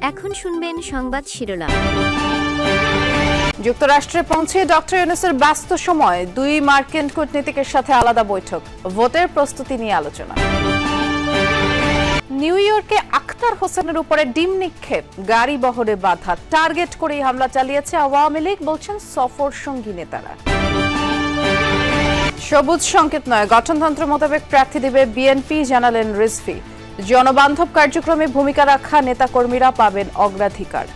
এখন শুনবেন সংবাদ শিরোনাম। যুক্তরাষ্ট্রে পৌঁছে ডক্টর ইউনূসের ব্যস্ত সময় দুই মার্কিন কূটনীতিকের সাথে আলাদা বৈঠক, ভোটের প্রস্তুতি নিয়ে আলোচনা। নিউ ইয়র্কে আখতার হোসেনের উপরে ডিম নিক্ষেপ, গাড়ি বহরে বাধা, টার্গেট করেই হামলা চালিয়েছে আওয়ামী লীগ, বলছেন সফর সঙ্গী নেতারা। সবুজ সংকেত নয়, গঠনতন্ত্র মোতাবেক প্রার্থী দেবে বিএনপি, জানালেন রিজভী। জনবান্ধব কার্যক্রমে ভূমিকা রাখা নেতাকর্মীরা পাবেন অগ্রাধিকার।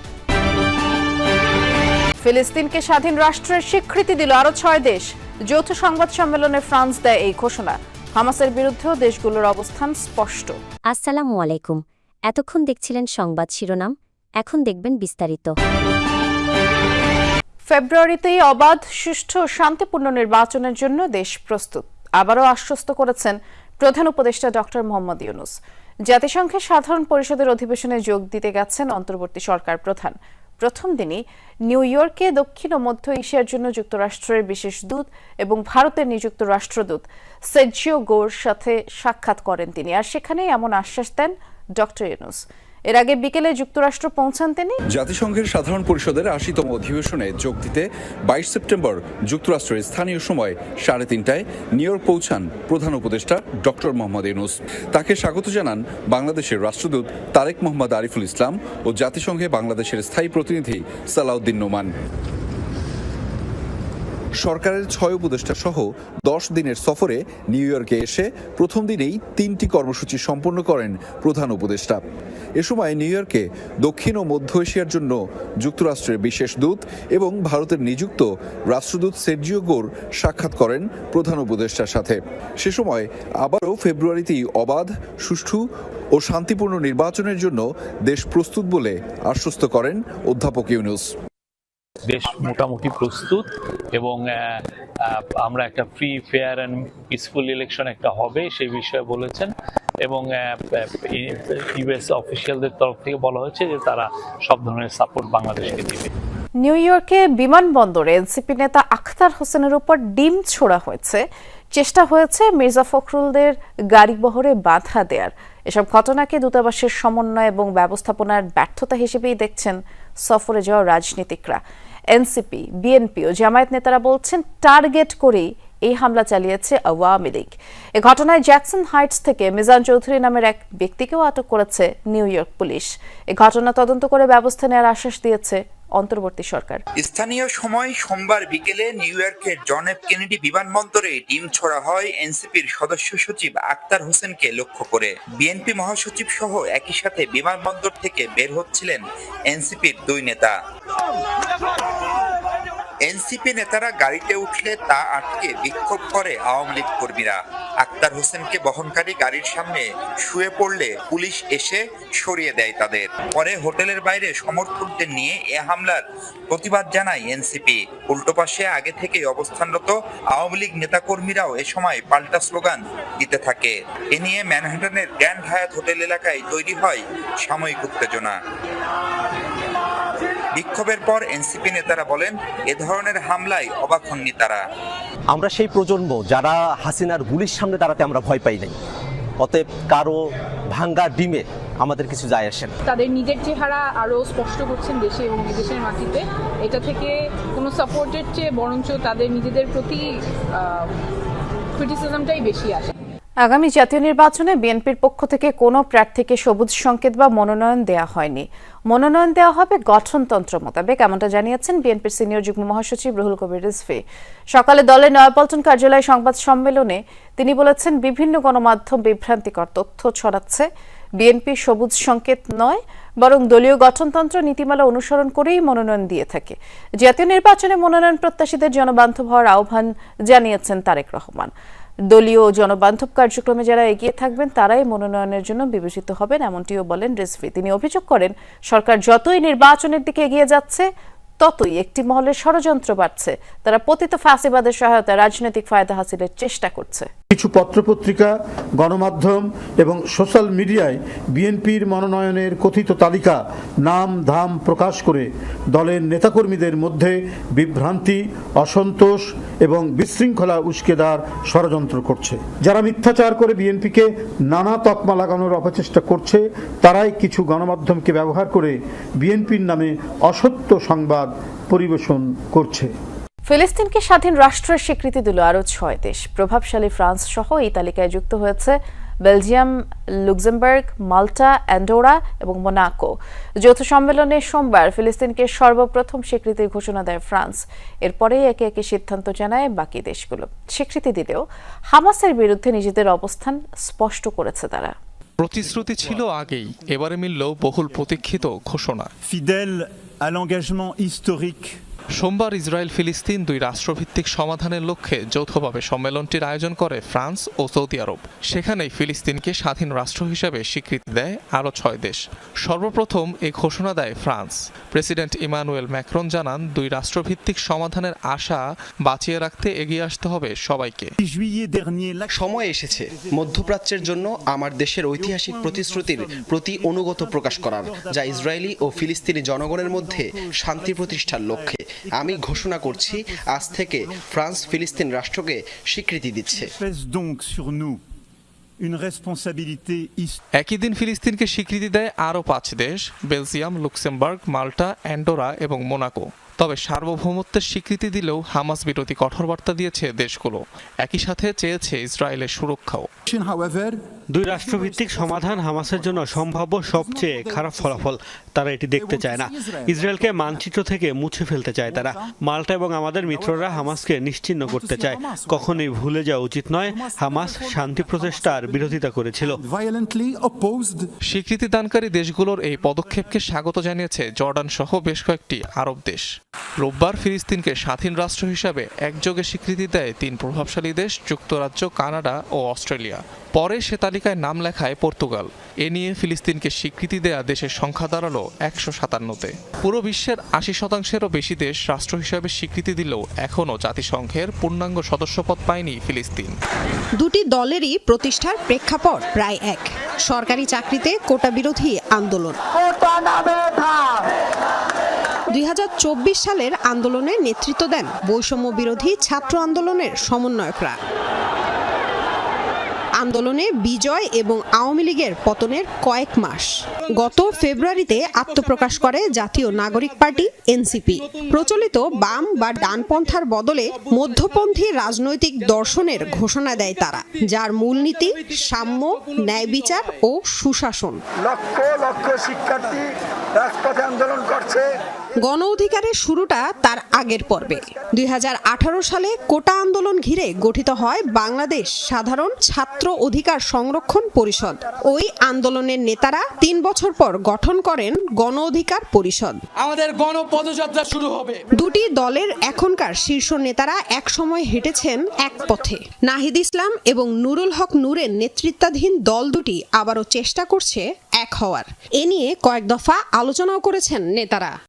ফিলিস্তিনকে স্বাধীন রাষ্ট্রের স্বীকৃতি দিল আরো 6 দেশ। যৌথ সংবাদ সম্মেলনে ফ্রান্স দেয় এই ঘোষণা। হামাসের বিরুদ্ধেও দেশগুলোর অবস্থান স্পষ্ট। আসসালামু আলাইকুম। এতক্ষণ দেখছিলেন সংবাদ শিরোনাম, এখন দেখবেন বিস্তারিত। ফেব্রুয়ারিতেই অবাধ, সুষ্ঠু ও শান্তিপূর্ণ নির্বাচনের জন্য দেশ প্রস্তুত, আবারও আশ্বস্ত করেছেন প্রধান উপদেষ্টা ডক্টর মোহাম্মদ ইউনূস। জাতিসংঘের সাধারণ পরিষদের অধিবেশনে যোগ দিতে গেছেন অন্তর্বর্তী সরকার প্রধান। প্রথম দিনই নিউ ইয়র্কে দক্ষিণ ও মধ্য এশিয়ার জন্য যুক্তরাষ্ট্রের বিশেষ দূত এবং ভারতের নিযুক্ত রাষ্ট্রদূত সের্জিও গোর সাথে সাক্ষাৎ করেন তিনি, আর সেখানেই এমন আশ্বাস দেন ডক্টর ইউনূস। এর আগে বিকেলে যুক্তরাষ্ট্র পৌঁছান তিনি। জাতিসংঘের সাধারণ পরিষদের ৮০তম অধিবেশনে যোগ দিতে ২২ সেপ্টেম্বর যুক্তরাষ্ট্রের স্থানীয় সময় ৩:৩০টায় নিউ ইয়র্ক পৌঁছান প্রধান উপদেষ্টা ডক্টর মোহাম্মদ ইউনূস। তাকে স্বাগত জানান বাংলাদেশের রাষ্ট্রদূত তারেক মোহাম্মদ আরিফুল ইসলাম ও জাতিসংঘে বাংলাদেশের স্থায়ী প্রতিনিধি সালাউদ্দিন নোমান। সরকারের ৬ উপদেষ্টা সহ ১০ দিনের সফরে নিউ ইয়র্কে এসে প্রথম দিনেই ৩টি কর্মসূচি সম্পন্ন করেন প্রধান উপদেষ্টা। এ সময় নিউ ইয়র্কে দক্ষিণ ও মধ্য এশিয়ার জন্য যুক্তরাষ্ট্রের বিশেষ দূত এবং ভারতের নিযুক্ত রাষ্ট্রদূত সের্জিও গোর সাক্ষাৎ করেন প্রধান উপদেষ্টার সাথে। সে সময় আবারও ফেব্রুয়ারিতেই অবাধ, সুষ্ঠু ও শান্তিপূর্ণ নির্বাচনের জন্য দেশ প্রস্তুত বলে আশ্বস্ত করেন অধ্যাপক ইউনূস। দেশ মোটামুটি প্রস্তুত এবং আমরা একটা free, fair and peaceful election একটা হবে সেই বিষয়ে বলেছেন এবং ইউএস অফিসিয়ালদের তরফ থেকে বলা হয়েছে যে তারা সব ধরনের সাপোর্ট বাংলাদেশকে দিবে। নিউ ইয়র্কে বিমানবন্দরে এনসিপি নেতা আখতার হোসেনের উপর ডিম ছোড়া হয়েছে, চেষ্টা হয়েছে মির্জা ফখরুলদের গাড়ি বহরে বাধা দেয়ার। এসব ঘটনাকে দূতাবাসের সমন্বয় এবং ব্যবস্থাপনার ব্যর্থতা হিসেবেই দেখছেন সফরে যাওয়া রাজনীতিকরা। এনসিপি, বিএনপি ও জামায়াত নেতারা বলছেন টার্গেট করেই এই হামলা চালিয়েছে আওয়ামী লীগ। এ ঘটনায় জ্যাকসন হাইটস থেকে মিজান চৌধুরী নামের এক ব্যক্তিকেও আটক করেছে নিউ ইয়র্ক পুলিশ। এ ঘটনা তদন্ত করে ব্যবস্থা নেওয়ার আশ্বাস দিয়েছে অন্তর্বর্তী সরকার। স্থানীয় সময় সোমবার বিকেলে নিউ ইয়র্কের জন এফ কেনেডি বিমানবন্দরে ডিম ছোড়া হয় এনসিপির সদস্য সচিব আখতার হোসেনকে লক্ষ্য করে। বিএনপি মহাসচিব সহ একই সাথে বিমানবন্দর থেকে বের হচ্ছিলেন এনসিপির দুই নেতা। এনসিপি নেতারা গাড়িতে উঠলে তা আটকে বিক্ষোভ করে আওয়ামী লীগ কর্মীরা। আখতার হোসেনকে বহনকারী গাড়ির সামনে শুয়ে পড়লে পুলিশ এসে সরিয়ে দেয় তাদের। পরে হোটেলের বাইরে সমর্থকদের নিয়ে এ হামলার প্রতিবাদ জানায় এনসিপি। উল্টো পাশে আগে থেকেই অবস্থানরত আওয়ামী লীগ নেতাকর্মীরাও এ সময় পাল্টা স্লোগান দিতে থাকে। এ নিয়ে ম্যানহাটনের গ্র্যান্ড হায়াত হোটেল এলাকায় তৈরি হয় সাময়িক উত্তেজনা। বিক্ষোভের পর এনসিপি নেতারা বলেন, এ ধরনের হামলায় অবাক হননি তারা। আমরা সেই প্রজন্ম যারা হাসিনার গুলির সামনে দাঁড়াতে আমরা ভয় পাই নাই, অতএব কারো ভাঙ্গা ডিমে আমাদের কিছু যায় আসে না। তাদের নিজের চেহারা আরো স্পষ্ট করছেন দেশে এবং বিদেশের মাটিতে। এটা থেকে কোনো সাপোর্টের চেয়ে বরঞ্চ তাদের নিজেদের প্রতি ক্রিটিসিজমটাই বেশি আসে। আগামী জাতীয় নির্বাচনে বিএনপির পক্ষ থেকে কোনো প্রার্থীকে সবুজ সংকেত বা মনোনয়ন দেওয়া হয়নি। মনোনয়ন দেওয়া হবে গঠনতন্ত্র মোতাবেক, এমনটা জানিয়েছেন বিএনপির সিনিয়র যুগ্ম মহাসচিব রুহুল কবির রিজভী। সকালে দলের নয়াপল্টন কার্যালয়ে সংবাদ সম্মেলনে তিনি বলেছেন, বিভিন্ন গণমাধ্যম বিভ্রান্তিকর তথ্য ছড়াচ্ছে। বিএনপি সবুজ সংকেত নয়, বরং দলীয় গঠনতন্ত্র নীতিমালা অনুসরণ করেই মনোনয়ন দিয়ে থাকে। জাতীয় নির্বাচনে মনোনয়ন প্রত্যাশীদের জনবান্ধব হওয়ার আহ্বান জানিয়েছেন তারেক রহমান। দলীয় জনবান্ধব কার্যক্রমে যারা এগিয়ে থাকবেন তারাই মনোনয়নের জন্য বিবেচিত হবেন, এমনটিও বলেন রিজভী। তিনি অভিযোগ করেন, সরকার যতই নির্বাচনের দিকে এগিয়ে যাচ্ছে ততই একটি মহলের ষড়যন্ত্র বাড়ছে। তারা পতিত ফ্যাসিবাদের সহায়তায় রাজনৈতিক ফায়দা হাসিলের চেষ্টা করছে। কিছু পত্রপত্রিকা, গণমাধ্যম এবং সোশ্যাল মিডিয়ায় বিএনপির মনোনয়নের কথিত তালিকা নাম ধাম প্রকাশ করে দলের নেতাকর্মীদের মধ্যে বিভ্রান্তি, অসন্তোষ এবং বিশৃঙ্খলা উস্কে দেওয়ার ষড়যন্ত্র করছে। যারা মিথ্যাচার করে বিএনপিকে নানা তকমা লাগানোর অপচেষ্টা করছে, তারাই কিছু গণমাধ্যমকে ব্যবহার করে বিএনপির নামে অসত্য সংবাদ পরিবেশন করছে। ফিলিস্তিনকে স্বাধীন রাষ্ট্রের স্বীকৃতি দিল আরও 6 দেশ। প্রভাবশালী ফ্রান্স সহ এই তালিকায় যুক্ত হয়েছে বেলজিয়াম, লুক্সেমবার্গ, মাল্টা, অ্যান্ডোরা এবং মোনাকো। যৌথ সম্মেলনে সোমবার ফিলিস্তিনকে সর্বপ্রথম স্বীকৃতির ঘোষণা দেয় ফ্রান্স। এরপরেই একে একে সিদ্ধান্ত জানায় বাকি দেশগুলো। স্বীকৃতি দিলেও হামাসের বিরুদ্ধে নিজেদের অবস্থান স্পষ্ট করেছে তারা। প্রতিশ্রুতি ছিল আগেই, এবারে মিলল বহুল প্রতীক্ষিত ঘোষণা। ফিডেল à l'engagement historique সোমবার ইসরায়েল ফিলিস্তিন দুই রাষ্ট্রভিত্তিক সমাধানের লক্ষ্যে যৌথভাবে সম্মেলনটির আয়োজন করে ফ্রান্স ও সৌদি আরব। সেখানেই ফিলিস্তিনকে স্বাধীন রাষ্ট্র হিসেবে স্বীকৃতি দেয় আরও 6 দেশ। সর্বপ্রথম এই ঘোষণা দেয় ফ্রান্স। প্রেসিডেন্ট ইমানুয়েল ম্যাক্রন জানান, দুই রাষ্ট্রভিত্তিক সমাধানের আশা বাঁচিয়ে রাখতে এগিয়ে আসতে হবে সবাইকে। সময় এসেছে মধ্যপ্রাচ্যের জন্য আমার দেশের ঐতিহাসিক প্রতিশ্রুতির প্রতি অনুগত প্রকাশ করার, যা ইসরায়েলি ও ফিলিস্তিনি জনগণের মধ্যে শান্তি প্রতিষ্ঠার লক্ষ্যে। আমি ঘোষণা করছি, আজ থেকে ফ্রান্স ফিলিস্তিন রাষ্ট্রকে স্বীকৃতি দিচ্ছে। একই দিন ফিলিস্তিনকে স্বীকৃতি দেয় আরও 5 দেশ, বেলজিয়াম, লুক্সেমবার্গ, মাল্টা, অ্যান্ডোরা এবং মোনাকো। তবে সার্বভৌমত্বের স্বীকৃতি দিলেও হামাস বিরোধী কঠোর বার্তা দিয়েছে দেশগুলো। একই সাথে চেয়েছে ইসরায়েলের সুরক্ষাও। দুই রাষ্ট্রভিত্তিক সমাধান হামাসের জন্য সম্ভাব্য সবচেয়ে খারাপ ফলাফল। তারা এটি দেখতে চায় না। ইসরায়েলকে মানচিত্র থেকে মুছে ফেলতে চায় তারা। মাল্টা এবং আমাদের মিত্ররা হামাসকে নিশ্চিহ্ন করতে চায়। কখনোই ভুলে যাওয়া উচিত নয়, হামাস শান্তি প্রচেষ্টার বিরোধিতা করেছিল। স্বীকৃতি দানকারী দেশগুলোর এই পদক্ষেপকে স্বাগত জানিয়েছে জর্ডান সহ বেশ কয়েকটি আরব দেশ। রোববার ফিলিস্তিনকে স্বাধীন রাষ্ট্র হিসাবে একযোগে স্বীকৃতি দেয় 3 প্রভাবশালী দেশ, যুক্তরাজ্য, কানাডা ও অস্ট্রেলিয়া। পরে সে তালিকায় নাম লেখায় পর্তুগাল। এ নিয়ে ফিলিস্তিনকে স্বীকৃতি দেয়া দেশের সংখ্যা দাঁড়ালো 157-তে। পুরো বিশ্বের 80%-এরও বেশি দেশ রাষ্ট্র হিসাবে স্বীকৃতি দিলেও এখনও জাতিসংঘের পূর্ণাঙ্গ সদস্যপদ পায়নি ফিলিস্তিন। দুটি দলেরই প্রতিষ্ঠার প্রেক্ষাপট প্রায় এক। সরকারি চাকরিতে কোটা বিরোধী আন্দোলন। 2024 সালের আন্দোলনে নেতৃত্ব দেন বৈষম্য বিরোধী ছাত্র আন্দোলনের সমন্বয়করা। আন্দোলনে বিজয় এবং আওয়ামী লীগের পতনের কয়েক মাস। গত ফেব্রুয়ারিতে আত্মপ্রকাশ করে জাতীয় নাগরিক পার্টি এনসিপি। প্রচলিত বাম বা ডানপন্থার বদলে মধ্যপন্থী রাজনৈতিক দর্শনের ঘোষণা দেয় তারা, যার মূলনীতি সাম্য, ন্যায় বিচার ও সুশাসন। লক্ষ লক্ষ শিক্ষার্থী রাজপথে আন্দোলন করছে। গণ অধিকারের শুরুটা তার আগের পর্বে। 2018 সালে কোটা আন্দোলন ঘিরে গঠিত হয় বাংলাদেশ সাধারণ ছাত্র অধিকার সংরক্ষণ পরিষদ। ওই আন্দোলনের নেতারা 3 বছর পর গঠন করেন গণ অধিকার পরিষদ। আমাদের গণ পদযাত্রা শুরু হবে। দুটি দলের এখনকার শীর্ষ নেতারা একসময় হেঁটেছেন এক পথে। নাহিদ ইসলাম এবং নুরুল হক নূরের নেতৃত্বাধীন দল দুটি আবারও চেষ্টা করছে এক হওয়ার। এ নিয়ে কয়েক দফা আলোচনাও করেছেন নেতারা।